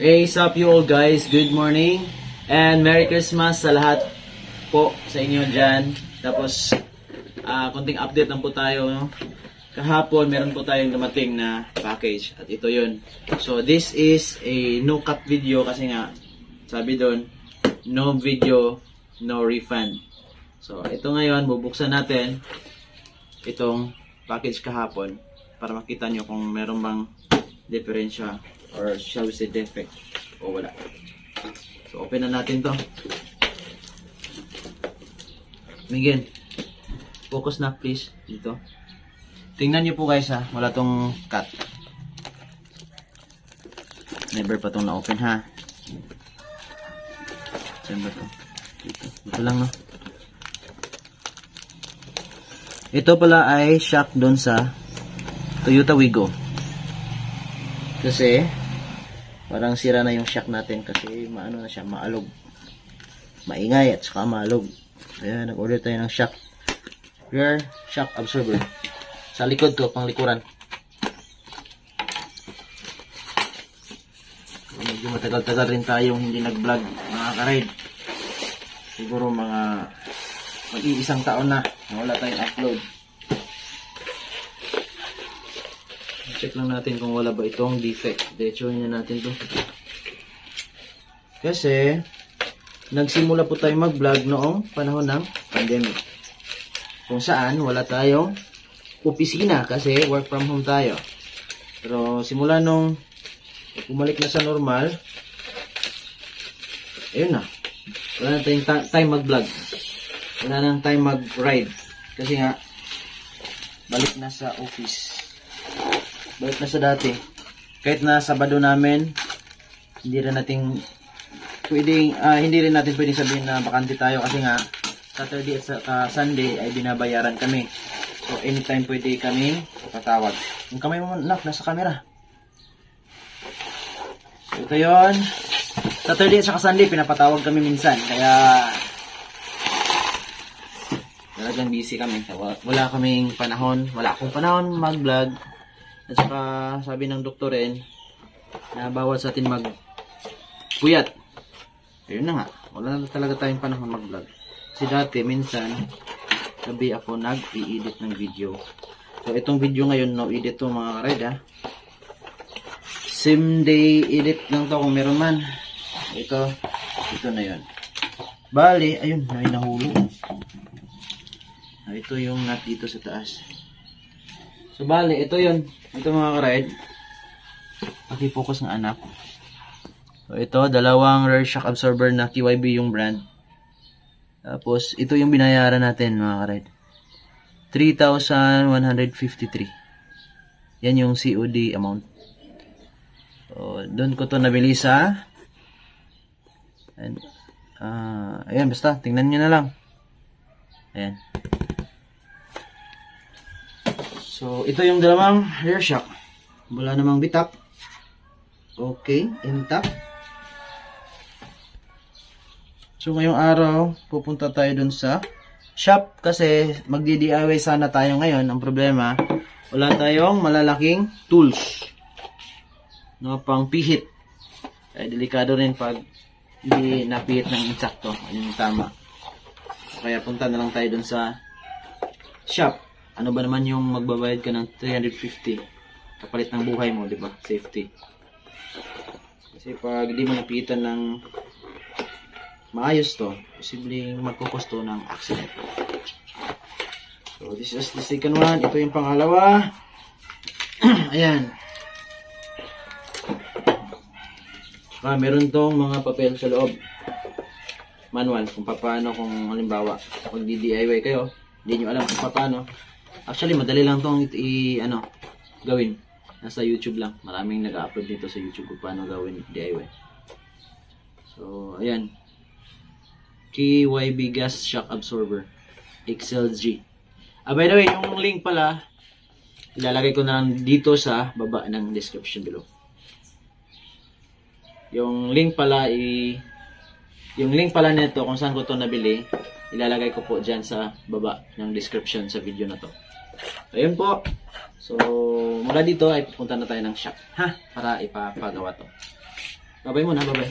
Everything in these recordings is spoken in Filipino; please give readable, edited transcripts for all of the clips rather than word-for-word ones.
Hey, sup you all guys? Good morning and Merry Christmas sa lahat po sa inyo dyan. Tapos, konting update lang po tayo. No? Kahapon, meron po tayong dumating na package at ito yun. So, this is a no-cut video kasi nga, sabi doon, no video, no refund. So, ito ngayon, bubuksan natin itong package kahapon para makita nyo kung meron bang diferensya or shall we say defect o wala. So open na natin to. Miguel, focus na please dito. Tingnan nyo po guys ha, wala tong cut. Never pa tong na-open ha. Saan ba to? Dito lang no. Ito pala ay shock doon sa Toyota Wigo. Kasi parang sira na yung shock natin kasi maano na siya, maalog. Maingay at saka maalog. Kaya nag-order tayo ng shock. Rear shock absorber. Sa likod to, pang likuran. Medyo matagal-tagal rin tayong hindi nag-vlog mga ka-ride. Siguro mga mag-iisang taon na wala tayong upload. Check lang natin kung wala ba itong defect. Diretsuhin na natin to. Kasi nagsimula po tayo mag-vlog noong panahon ng pandemic. Kung saan wala tayong opisina kasi work from home tayo. Pero simula nung bumalik na sa normal, ayun na. Wala na tayong time mag-vlog. Wala nang time mag-ride. Kasi nga balik na sa office. Balik na sa dati. Kahit na Sabado namin, hindi rin natin pwedeng sabihin na bakante tayo kasi nga Saturday at Sunday ay binabayaran kami. So anytime pwede kami patawag. Yung kamay mo nak nasa camera. So ito yun. Saturday at Sunday pinapatawag kami minsan. Kaya talagang busy kami. Wala kaming panahon. Wala akong panahon mag-vlog. At saka sabi ng doktor rin na bawal sa atin mag-puyat. Ayun na nga. Wala na talaga tayong panahon mag-vlog. Kasi dati minsan gabi ako nag-i-edit ng video. So itong video ngayon no edit to mga ka-ride ha. Same day edit lang to kung meron man. Ito na yun. Bali, ayun, may nahulog. Ito yung nut dito sa taas. So bali, ito yun. Ito mga ka-ride. Paki-focus ng anak. So ito, dalawang rear shock absorber na KYB yung brand. Tapos, ito yung binayaran natin mga ka-ride. 3,153. Yan yung COD amount. So, doon ko to nabili sa ayan, basta, tingnan nyo na lang. Ayan. So, ito yung dalawang rear shock. Wala namang bitak. Okay, intact. So, ngayong araw, pupunta tayo dun sa shop kasi magdi-DIY sana tayo ngayon. Ang problema, wala tayong malalaking tools. No, pang pihit. Kaya delikado rin pag hindi napihit ng insakto. Yun yung tama. Kaya punta na lang tayo dun sa shop. Ano ba naman yung magbabayad ka ng 350 kapalit ng buhay mo, di ba? Safety. Kasi pag di mo napitan ng maayos to, posibleng magkukusto ng accident. So this is the second one. Ito yung pangalawa. Ayan. Meron tong mga papel sa loob. Manual kung paano, kung halimbawa pag di-DIY kayo, hindi nyo alam kung paano. Actually, madali lang itong gawin. Nasa YouTube lang. Maraming nag-upload dito sa YouTube kung paano gawin DIY. So, ayan. KYB Gas Shock Absorber XLG. By the way, yung link pala, ilalagay ko na lang dito sa baba ng description below. Yung link pala nito kung saan ko to nabili, ilalagay ko po dyan sa baba ng description sa video na to. Ayun po. So, mula dito ay pupunta na tayo ng shop. Para ipapagawa to. Babay muna, babay.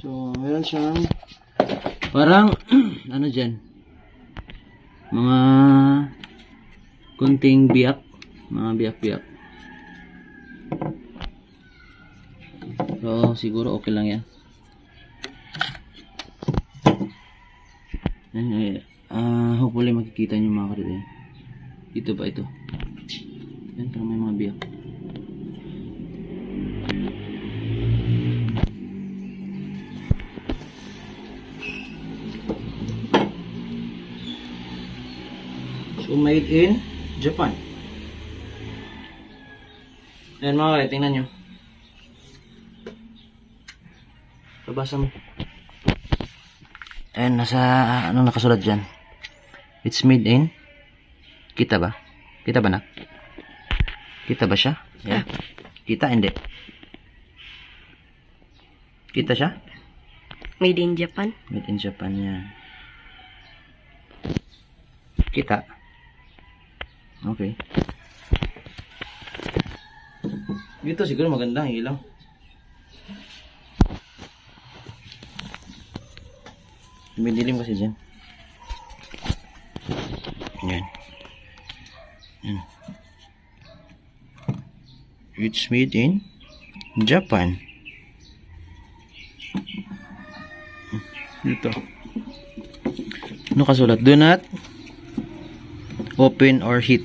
So, meron siyang parang ano dyan, mga kunting biyak, mga biyak-biyak. So, siguro okay lang yan. Hopefully makikita nyo mga kapatid. Dito ba ito? Yan, parang may mga biyak. So, made in Japan. Ayan mga kapatid, tingnan nyo. Pabasa mo. Ayan, nasa, ano nakasulat dyan? It's made in, kita ba? Kita ba na? Kita ba siya? Ayan. Kita, hindi. Kita siya? Made in Japan. Made in Japan, yan. Kita. Okay. Dito siguro maganda ang ilaw. Dumidilim kasi dyan. Yan. Yan. It's made in Japan. Dito. Ano kasulat? Do not open or heat.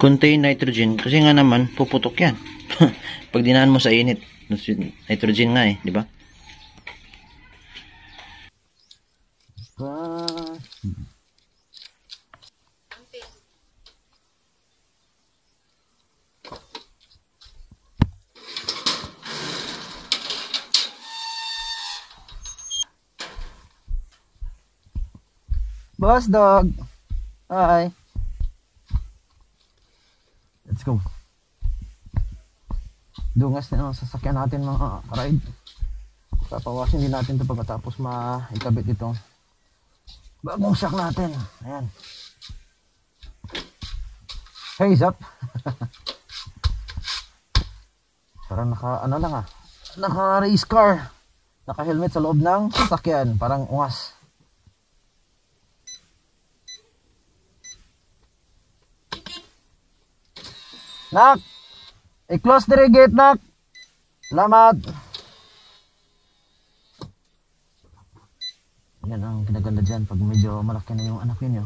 Contain nitrogen. Kasi nga naman, puputok yan. Pag dinaan mo sa init. Nitrogen nga eh, di ba? Boss dog. Hi. Let's go. Dungas na ang sasakyan natin mga ride. Papawasin din natin ito pagkatapos maikabit itong bagong shock natin. Ayan. Heads up. Parang naka lang naka race car. Naka helmet sa loob ng sasakyan. Parang ungas. Nak! I-close the gate, nak! Salamat! Yan ang kinaganda dyan. Pag medyo malaki na yung anak ninyo,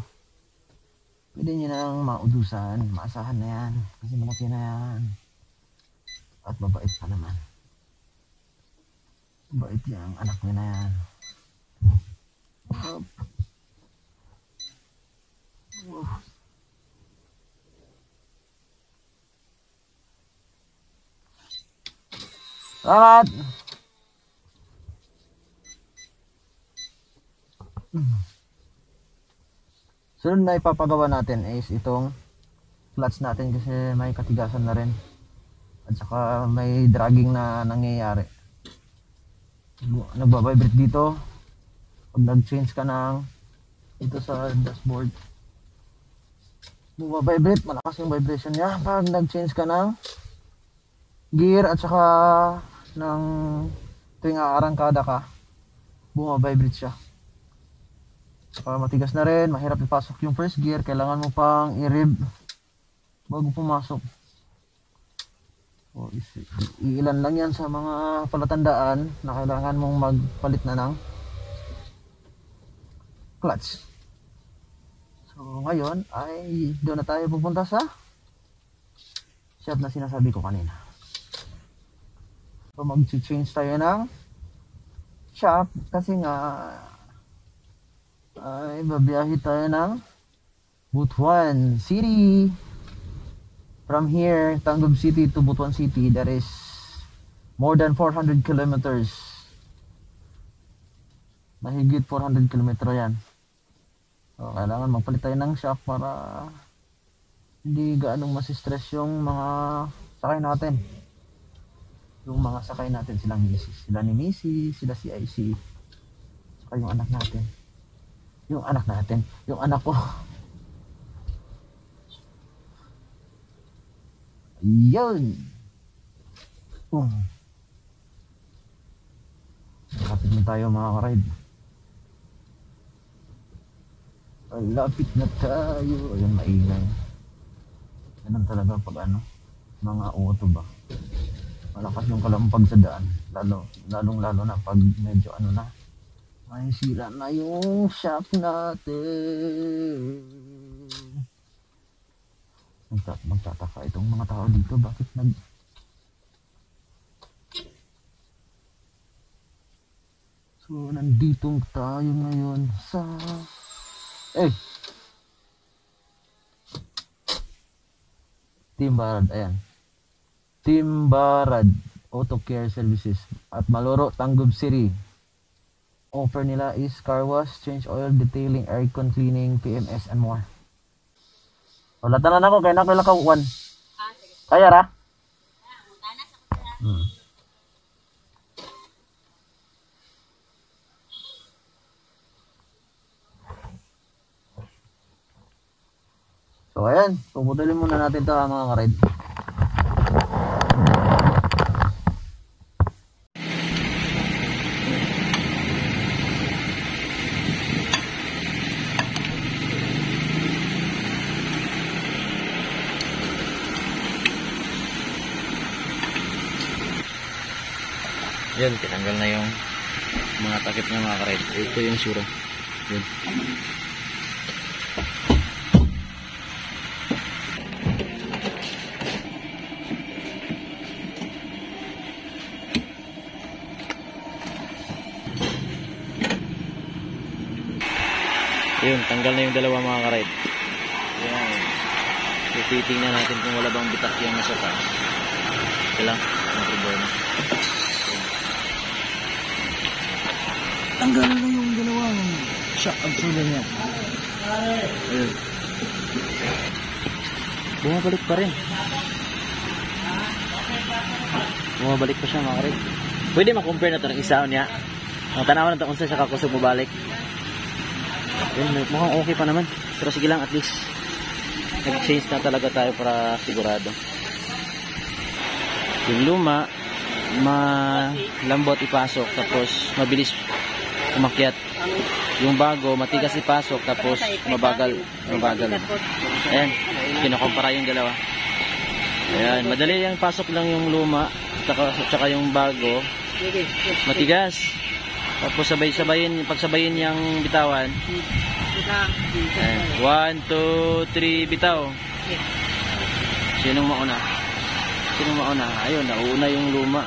pwede nyo nang maudusan. Maasahan na yan. Kasi malaki na yan. At mabait pa naman. Mabait yung anak nyo na yan. Salamat! Sunod na ipapagawa natin is itong clutch natin kasi may katigasan na rin. At saka may dragging na nangyayari. Nagbabibrate dito. Pag nag-change ka ng ito sa dashboard, bumabibrate, malakas yung vibration niya. Pag nag-change ka ng gear at saka ng tuwing aarangkada ka, bumabibrate siya. Saka matigas na rin, mahirap ipasok yung first gear, kailangan mo pang i-rev bago pumasok. O, ilan lang yan sa mga palatandaan na kailangan mong magpalit na ng clutch. So ngayon ay doon na tayo pupunta sa shop na sinasabi ko kanina. So mag-change tayo ng shop kasi nga ay babiyahe tayo ng Butuan City. From here, Tangub City to Butuan City, there is more than 400 kilometers. Mahigit 400 kilometro yan. So kailangan magpalit tayo ng shop para hindi gaanong masistress yung mga sakay natin. Yung mga sakay natin silang Missy, sila ni Missy, sila si IC, saka yung anak natin, yung anak ko. Yun! Lapit na tayo mga karide. Lapit na tayo. Ayun, maingay. Ganun talaga pag ano, mga auto ba. Malakas yung kalampag sa daan. Lalong-lalo na pag medyo ano na. May sira na yung shop natin. Magtataka itong mga tao dito. Bakit So, nandito tayo ngayon sa... Timbarad, ayan. Timbarad Auto Care Services at Maloro, Tangub City. Offer nila is car wash, change oil, detailing, aircon cleaning, PMS, and more. Wala tanan ako, kaya na ko lang kawan. Kaya ra? So ayan, puputulin muna natin ito mga karide. Yan, tinanggal na yung mga takip niya mga karide. Ito yung sura. Yan. Yun, tanggal na yung dalawa mga karide. Yan. Titingnan natin kung wala bang bitak yung nasa taas. Ito lang, ang problema. Tanggal na yung dalawang shock absorber niya. Ayun. Bumabalik pa rin. Bumabalik pa siya mga karide. Pwede makompare na ito ng isa niya. Ang tanawan na ito kung saan siya kakusog mabalik. Yun, mukhang okay pa naman. Pero sige lang, at least nag-change na talaga tayo para sigurado. Yung luma malambot ipasok tapos mabilis umakyat. Yung bago matigas ipasok tapos mabagal. Ayan, kinakumpara yung dalawa. Ayan, madali yung pasok lang yung luma tsaka yung bago matigas. Tapos pagsabayin yung bitawan. Ayan. 1, 2, 3, bitaw. Sinong mauna? Ayun, nauna yung luma.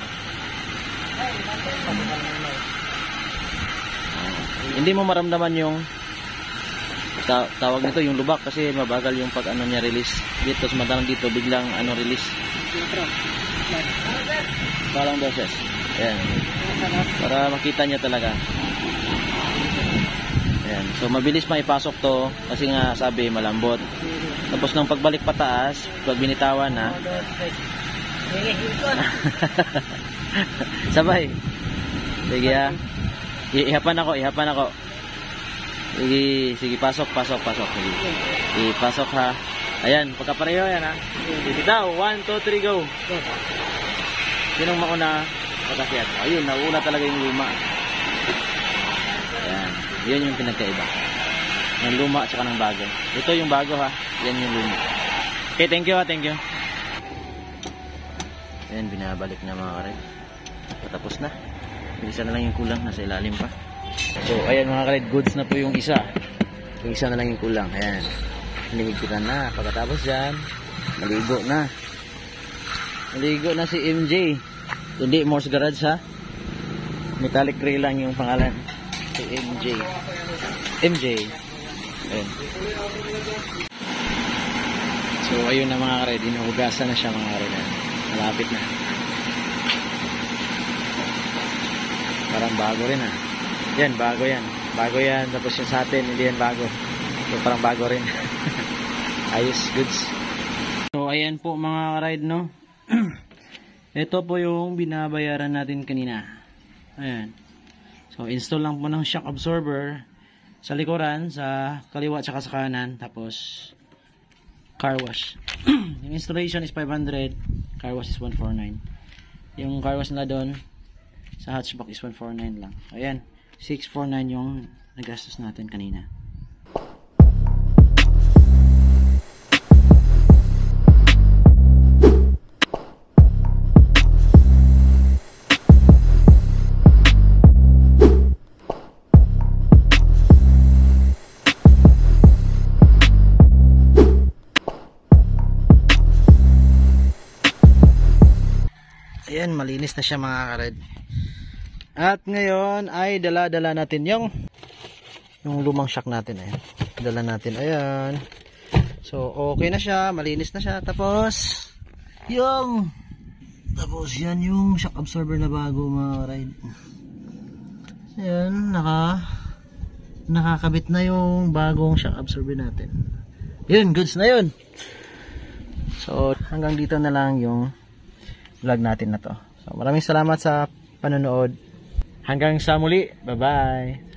Hindi mo maramdaman yung tawag nito, yung lubak kasi mabagal yung pag ano niya release. Dito sa madalang dito biglang ano release. Balang beses. Ayan. Para makita niya talaga. Ayan. So mabilis maipasok to kasi nga sabi malambot. Tapos nang pagbalik pataas, pag binitawan na. Sabay. Sige ha. Ihapan ako. Sige, pasok. Sige. Ipasok ha. Ayan, pagkapareho yan ha. Bitaw, 1, 2, 3, go. Sinong mauna? Pagkakyat. Ayun, nauna talaga yung luma. Ayan. Yan yung pinagkaiba. Ng luma at saka ng bago. Ito yung bago ha. Yan yung luma. Okay, thank you ha. Ayan, binabalik na mga karet. Patapos na. Isa na lang yung kulang. Nasa ilalim pa. So, ayan mga karet. Goods na po yung isa. Yung isa na lang yung kulang. Ayan. Hinihigpitan na. Pagkatapos dyan, maligo na si MJ. Hindi Morse Garage ha. Metallic Ray lang yung pangalan. Si MJ. Ayan. So ayun na mga kared. Hinuhugasan na siya mga kared. Malapit na. Parang bago rin ha. Yan, bago yan. Tapos yung sa atin, hindi yan bago. So parang bago rin. Ayos, goods. So ayan po mga kared no. Ito po yung binabayaran natin kanina. Ayan. So, install lang po ng shock absorber sa likuran, sa kaliwa at sa kanan. Tapos, car wash. Yung installation is 500, car wash is 149. Yung car wash nila doon sa hatchback is 149 lang. Ayan, 649 yung nagastos natin kanina. Ayan, malinis na siya mga kared. At ngayon ay dala-dala natin yung lumang shock natin. Ayan. Dala natin. Ayan. So, okay na siya. Malinis na siya. Tapos yan yung shock absorber na bago mga kared. Ayan, nakakabit na yung bagong shock absorber natin. Yun, goods na yun. So, hanggang dito na lang yung vlog natin na to. So, maraming salamat sa panonood. Hanggang sa muli. Bye-bye.